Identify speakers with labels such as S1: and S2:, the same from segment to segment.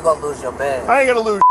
S1: gonna lose your bed.
S2: I ain't gonna lose.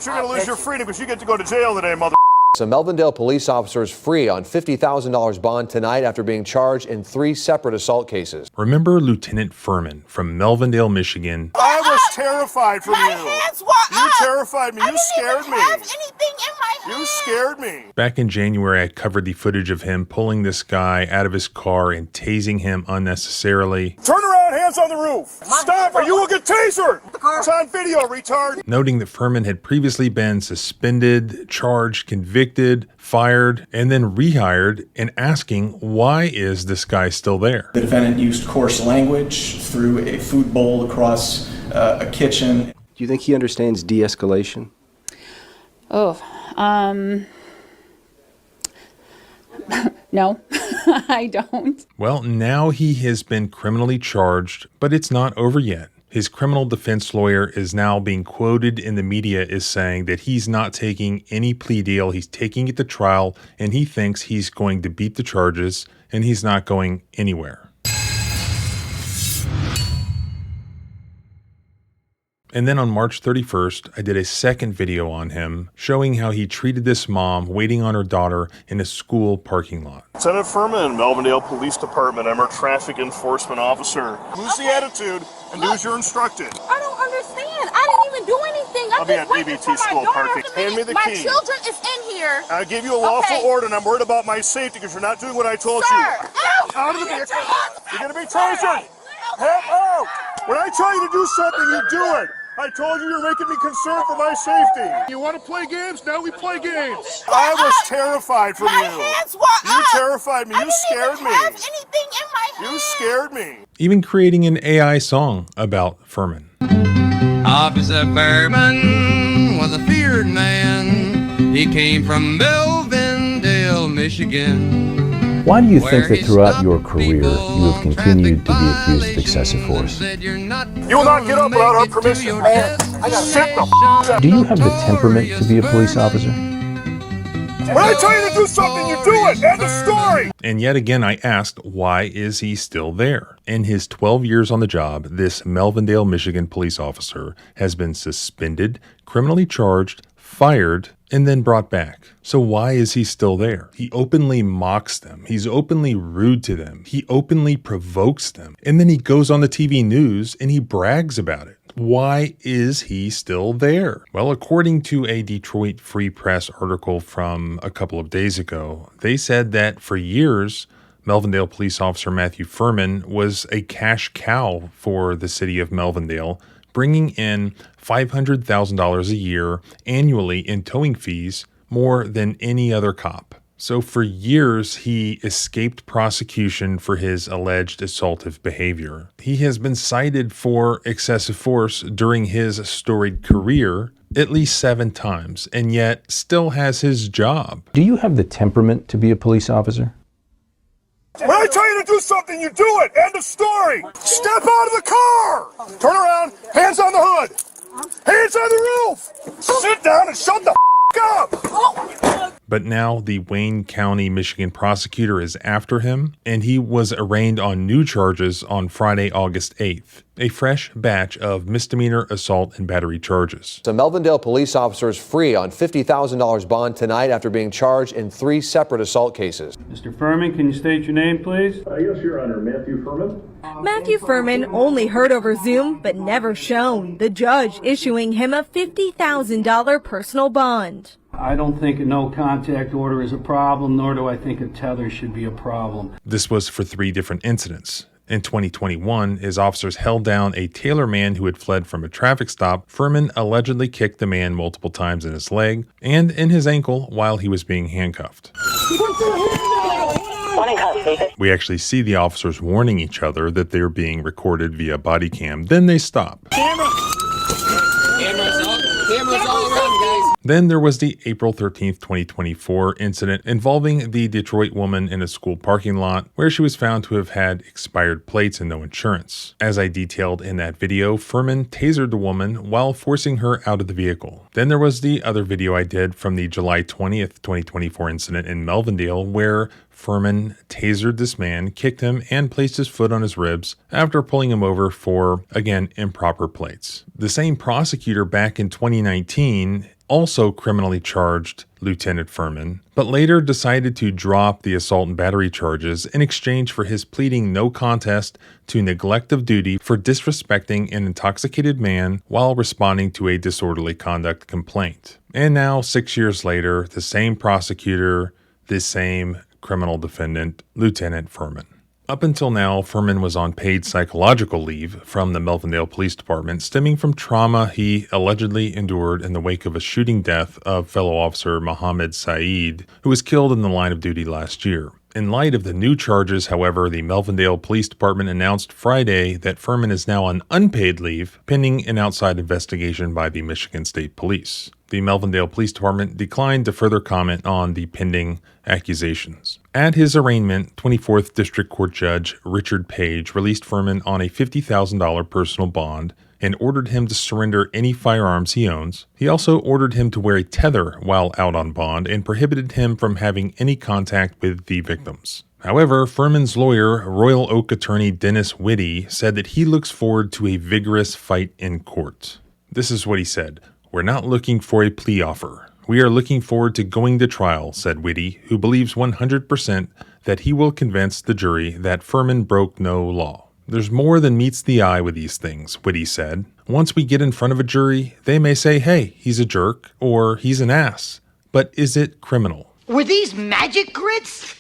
S2: You're gonna lose your freedom because you get to go to jail today, mother.
S3: A Melvindale police officer is free on $50,000 bond tonight after being charged in 3 separate assault cases.
S4: Remember Lieutenant Furman from Melvindale, Michigan?
S2: I was terrified from you.
S1: Hands were
S2: You
S1: up.
S2: terrified me. You scared me.
S1: I didn't even have anything in my hand.
S2: You scared me.
S4: Back in January, I covered the footage of him pulling this guy out of his car and tasing him unnecessarily.
S2: Turn around, hands on the roof. Stop or you will get tasered. It's on video, retard.
S4: Noting that Furman had previously been suspended, charged, convicted, fired, and then rehired, and asking, why is this guy still there?
S5: The defendant used coarse language, threw a food bowl across a kitchen.
S6: Do you think he understands de-escalation?
S7: No, I don't.
S4: Well, now he has been criminally charged, but it's not over yet. His criminal defense lawyer is now being quoted in the media as saying that he's not taking any plea deal. He's taking it to trial, and he thinks he's going to beat the charges, and he's not going anywhere. And then on March 31st, I did a second video on him showing how he treated this mom waiting on her daughter in a school parking lot.
S2: Lieutenant Furman, Melvindale Police Department. I'm our traffic enforcement officer. Lose the attitude and do as you're instructed.
S8: I don't understand. I didn't even do anything.
S2: I'll be at BBT school parking. Hand me the
S8: My
S2: key.
S8: children is in here.
S2: I gave you a lawful order, and I'm worried about my safety because you're not doing what I told you. Out of the vehicle. You're going to be tasered. Head out. When I tell you to do something, you do it. I told you you're making me concerned for my safety. You want to play games? Now we play games. I was terrified from you.
S1: Hands were
S2: You
S1: up.
S2: terrified me. You scared me.
S1: I didn't even have anything in my hand.
S2: You scared me.
S4: Even creating an AI song about Furman.
S9: Officer Furman was a feared man. He came from Melvindale, Michigan.
S10: Why do you think that throughout your career you have continued to be accused of excessive force?
S2: You will not get up without our permission. I got sit the
S10: Do you have the temperament to be a police officer?
S2: When I tell you to do something, you do it. End of story.
S4: And yet again, I asked, why is he still there? In his 12 years on the job, this Melvindale, Michigan police officer has been suspended, criminally charged, fired, and then brought back. So why is he still there? He openly mocks them. He's openly rude to them. He openly provokes them. And then he goes on the TV news and he brags about it. Why is he still there? Well, according to a Detroit Free Press article from a couple of days ago, they said that for years, Melvindale police officer Matthew Furman was a cash cow for the city of Melvindale, bringing in $500,000 a year annually in towing fees, more than any other cop. So for years, he escaped prosecution for his alleged assaultive behavior. He has been cited for excessive force during his storied career at least 7 times, and yet still has his job.
S10: Do you have the temperament to be a police officer?
S2: When I tell you to do something, you do it. End of story. Step out of the car. Turn around. Hands on the hood. Hands on the roof. Sit down and shut the up.
S4: But now the Wayne County, Michigan prosecutor is after him, and he was arraigned on new charges on Friday, August 8th. A fresh batch of misdemeanor assault and battery charges.
S3: A Melvindale police officer is free on $50,000 bond tonight after being charged in 3 separate assault cases.
S11: Mr. Furman, can you state your name, please?
S2: Yes, Your Honor. Matthew Furman.
S12: Matthew Furman only heard over Zoom, but never shown. The judge issuing him a $50,000 personal bond.
S11: I don't think a no contact order is a problem, nor do I think a tether should be a problem.
S4: This was for 3 different incidents. In 2021, his officers held down a Taylor man who had fled from a traffic stop. Furman allegedly kicked the man multiple times in his leg and in his ankle while he was being handcuffed. We actually see the officers warning each other that they're being recorded via body cam. Then they stop.
S9: Cameras all around, guys.
S4: Then there was the April 13th, 2024 incident involving the Detroit woman in a school parking lot where she was found to have had expired plates and no insurance. As I detailed in that video, Furman tasered the woman while forcing her out of the vehicle. Then there was the other video I did from the July 20th, 2024 incident in Melvindale where Furman tasered this man, kicked him, and placed his foot on his ribs after pulling him over for, again, improper plates. The same prosecutor back in 2019 also criminally charged Lieutenant Furman, but later decided to drop the assault and battery charges in exchange for his pleading no contest to neglect of duty for disrespecting an intoxicated man while responding to a disorderly conduct complaint. And now, 6 years later, the same prosecutor, the same criminal defendant, Lieutenant Furman. Up until now, Furman was on paid psychological leave from the Melvindale Police Department stemming from trauma he allegedly endured in the wake of a shooting death of fellow officer Mohammed Saeed, who was killed in the line of duty last year. In light of the new charges, however, the Melvindale Police Department announced Friday that Furman is now on unpaid leave, pending an outside investigation by the Michigan State Police. The Melvindale Police Department declined to further comment on the pending accusations. At his arraignment, 24th District Court Judge Richard Page released Furman on a $50,000 personal bond and ordered him to surrender any firearms he owns. He also ordered him to wear a tether while out on bond and prohibited him from having any contact with the victims. However, Furman's lawyer, Royal Oak attorney Dennis Whitty, said that he looks forward to a vigorous fight in court. This is what he said. "We're not looking for a plea offer. We are looking forward to going to trial," said Whitty, who believes 100% that he will convince the jury that Furman broke no law. "There's more than meets the eye with these things," Whitty said. "Once we get in front of a jury, they may say, hey, he's a jerk, or he's an ass. But is it criminal?"
S13: Were these magic grits?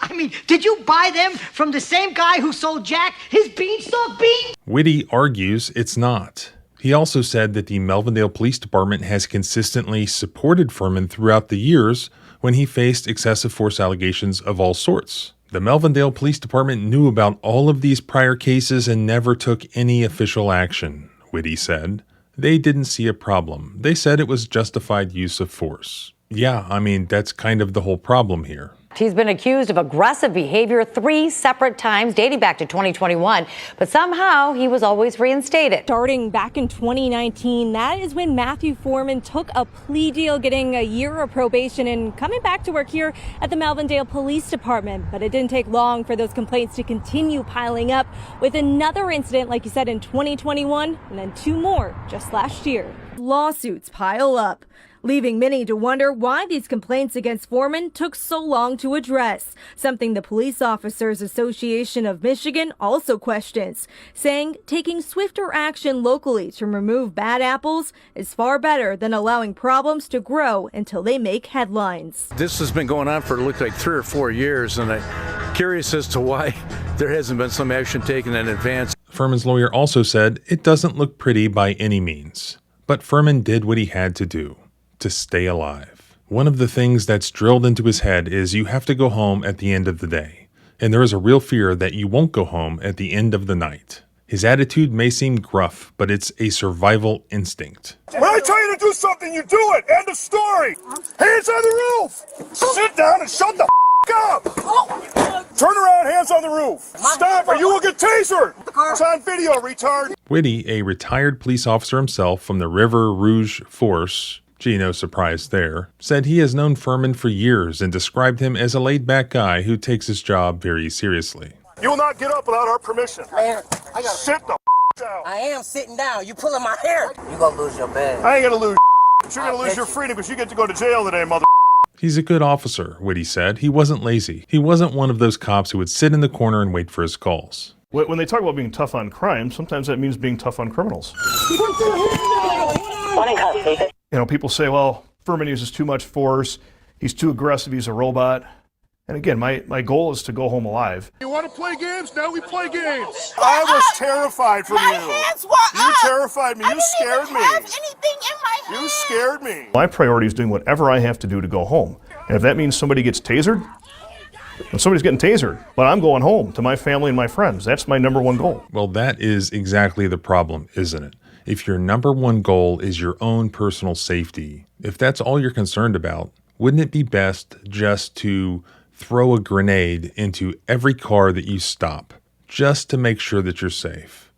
S13: I mean, did you buy them from the same guy who sold Jack his beanstalk bean?
S4: Whitty argues it's not. He also said that the Melvindale Police Department has consistently supported Furman throughout the years when he faced excessive force allegations of all sorts. The Melvindale Police Department knew about all of these prior cases and never took any official action, Whitty said. They didn't see a problem. They said it was justified use of force. Yeah, I mean, that's kind of the whole problem here.
S14: He's been accused of aggressive behavior 3 separate times dating back to 2021, but somehow he was always reinstated.
S12: Starting back in 2019, that is when Matthew Furman took a plea deal, getting a year of probation and coming back to work here at the Melvindale Police Department. But it didn't take long for those complaints to continue piling up, with another incident, like you said, in 2021 and then 2 more just last year. Lawsuits pile up, leaving many to wonder why these complaints against Furman took so long to address, something the Police Officers Association of Michigan also questions, saying taking swifter action locally to remove bad apples is far better than allowing problems to grow until they make headlines.
S15: This has been going on for, it looks like, 3 or 4 years, and I'm curious as to why there hasn't been some action taken in advance.
S4: Furman's lawyer also said it doesn't look pretty by any means, but Furman did what he had to do to stay alive. One of the things that's drilled into his head is you have to go home at the end of the day, and there is a real fear that you won't go home at the end of the night. His attitude may seem gruff, but it's a survival instinct.
S2: When I tell you to do something, you do it. End of story. Hands on the roof. Sit down and shut the up. Turn around, hands on the roof. Stop or you will get tasered. It's on video, retard.
S4: Whitty, a retired police officer himself from the River Rouge Force, gee, no surprise there, said he has known Furman for years and described him as a laid-back guy who takes his job very seriously.
S2: You will not get up without our permission.
S1: Man, I gotta
S2: sit the down.
S1: I am sitting down. You pulling my hair. You gonna lose your bag.
S2: I ain't gonna lose. You're gonna lose your freedom because you get to go to jail today, mother.
S4: He's a good officer, Whitty said. He wasn't lazy. He wasn't one of those cops who would sit in the corner and wait for his calls.
S2: When they talk about being tough on crime, sometimes that means being tough on criminals. You know, people say, well, Furman uses too much force. He's too aggressive. He's a robot. And again, my goal is to go home alive. You want to play games? Now we play games. I was terrified from you.
S1: Hands were
S2: You
S1: up.
S2: terrified me. You scared me.
S1: I didn't even have anything in my hand.
S2: You scared me. My priority is doing whatever I have to do to go home. And if that means somebody gets tasered, then somebody's getting tasered. But I'm going home to my family and my friends. That's my #1 goal.
S4: Well, that is exactly the problem, isn't it? If your number one goal is your own personal safety, if that's all you're concerned about, wouldn't it be best just to throw a grenade into every car that you stop, just to make sure that you're safe?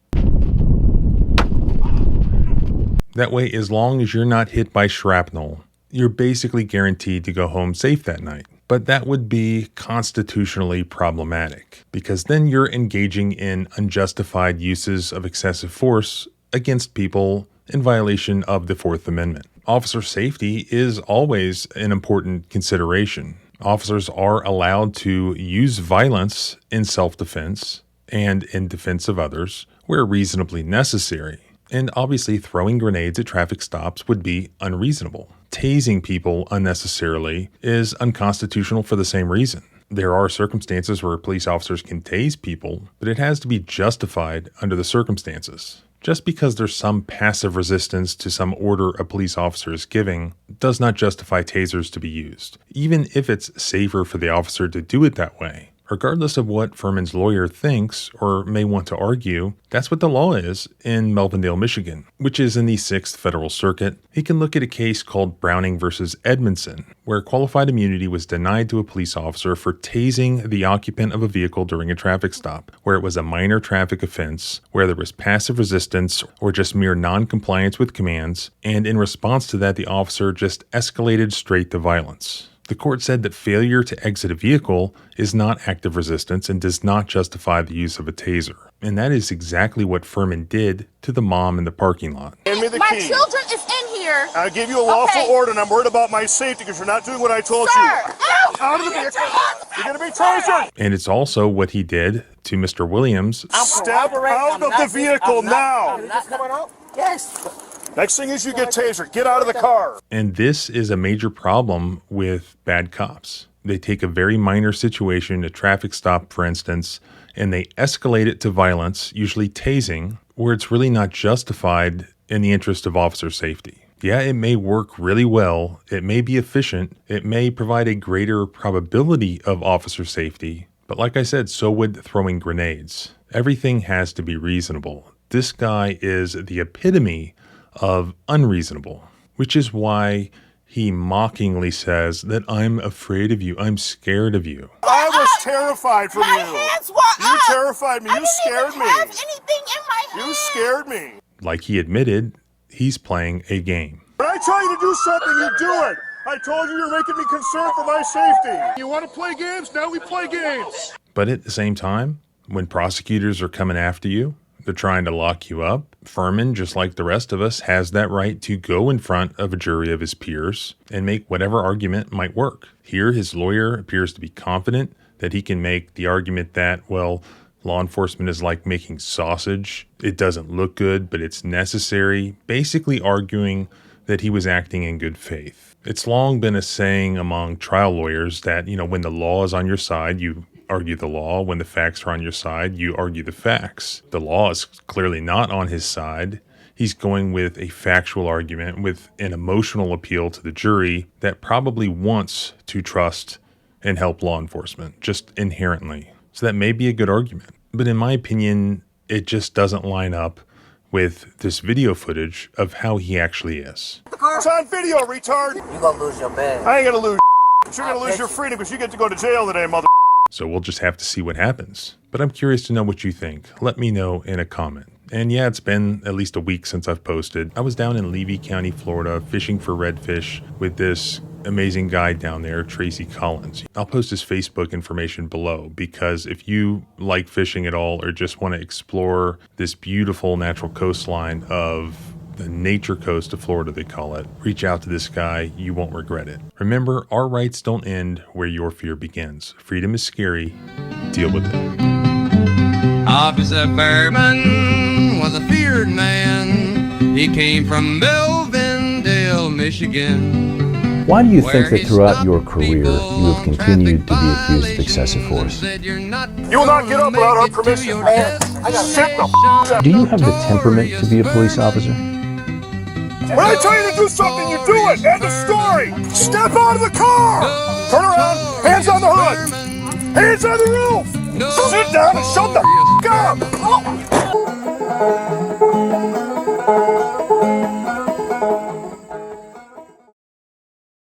S4: That way, as long as you're not hit by shrapnel, you're basically guaranteed to go home safe that night. But that would be constitutionally problematic, because then you're engaging in unjustified uses of excessive force against people in violation of the Fourth Amendment. Officer safety is always an important consideration. Officers are allowed to use violence in self-defense and in defense of others where reasonably necessary. And obviously, throwing grenades at traffic stops would be unreasonable. Tasing people unnecessarily is unconstitutional for the same reason. There are circumstances where police officers can tase people, but it has to be justified under the circumstances. Just because there's some passive resistance to some order a police officer is giving does not justify tasers to be used, even if it's safer for the officer to do it that way. Regardless of what Furman's lawyer thinks or may want to argue, that's what the law is in Melvindale, Michigan, which is in the 6th Federal Circuit. He can look at a case called Browning versus Edmondson, where qualified immunity was denied to a police officer for tasing the occupant of a vehicle during a traffic stop, where it was a minor traffic offense, where there was passive resistance or just mere non-compliance with commands, and in response to that, the officer just escalated straight to violence. The court said that failure to exit a vehicle is not active resistance and does not justify the use of a taser. And that is exactly what Furman did to the mom in the parking lot.
S2: Hand me the
S8: My
S2: key.
S8: children is in here.
S2: I gave you a lawful order, and I'm worried about my safety because you're not doing what I told you. Out of the vehicle. You're going to be tasered.
S4: And it's also what he did to Mr. Williams.
S2: Step out of the vehicle now.
S1: Yes.
S2: Next thing is you get tasered. Get out of the car.
S4: And this is a major problem with bad cops. They take a very minor situation, a traffic stop, for instance, and they escalate it to violence, usually tasing, where it's really not justified in the interest of officer safety. Yeah, it may work really well. It may be efficient. It may provide a greater probability of officer safety. But like I said, so would throwing grenades. Everything has to be reasonable. This guy is the epitome of unreasonable, which is why he mockingly says that I'm afraid of you. I'm scared of you.
S2: I was terrified from
S8: My
S2: you.
S8: hands were
S2: You
S8: up.
S2: terrified me. You scared me.
S8: I didn't even have anything in my hand.
S2: You scared me.
S4: Like he admitted, he's playing a game.
S2: When I tell you to do something, you do it. I told you you're making me concerned for my safety. You want to play games? Now we play games.
S4: But at the same time, when prosecutors are coming after you, they're trying to lock you up. Furman, just like the rest of us, has that right to go in front of a jury of his peers and make whatever argument might work. Here, his lawyer appears to be confident that he can make the argument that, well, law enforcement is like making sausage. It doesn't look good, but it's necessary. Basically arguing that he was acting in good faith. It's long been a saying among trial lawyers that, when the law is on your side, you argue the law. When the facts are on your side, you argue the facts. The law is clearly not on his side. He's going with a factual argument with an emotional appeal to the jury that probably wants to trust and help law enforcement, just inherently. So that may be a good argument. But in my opinion, it just doesn't line up with this video footage of how he actually is.
S2: It's on video, retard.
S1: You gonna lose your bed.
S2: I ain't gonna lose. You're gonna lose your freedom because you get to go to jail today, mother.
S4: So we'll just have to see what happens. But I'm curious to know what you think. Let me know in a comment. And yeah, it's been at least a week since I've posted. I was down in Levy County, Florida, fishing for redfish with this amazing guy down there, Tracy Collins. I'll post his Facebook information below because if you like fishing at all or just want to explore this beautiful natural coastline of the nature coast of Florida, they call it, reach out to this guy. You won't regret it. Remember, our rights don't end where your fear begins. Freedom is scary. Deal with it.
S9: Officer Furman was a feared man. He came from Melvindale, Michigan.
S10: Why do you think that throughout your career you have continued to be accused of excessive force?
S2: You will not get up without our permission.
S1: Man, I got
S2: Sit the down.
S10: Do you have the temperament to be a police officer?
S2: When I tell you to do something, you do it. End of story. Step out of the car. Turn around. Hands on the hood. Hands on the roof. Sit down and shut the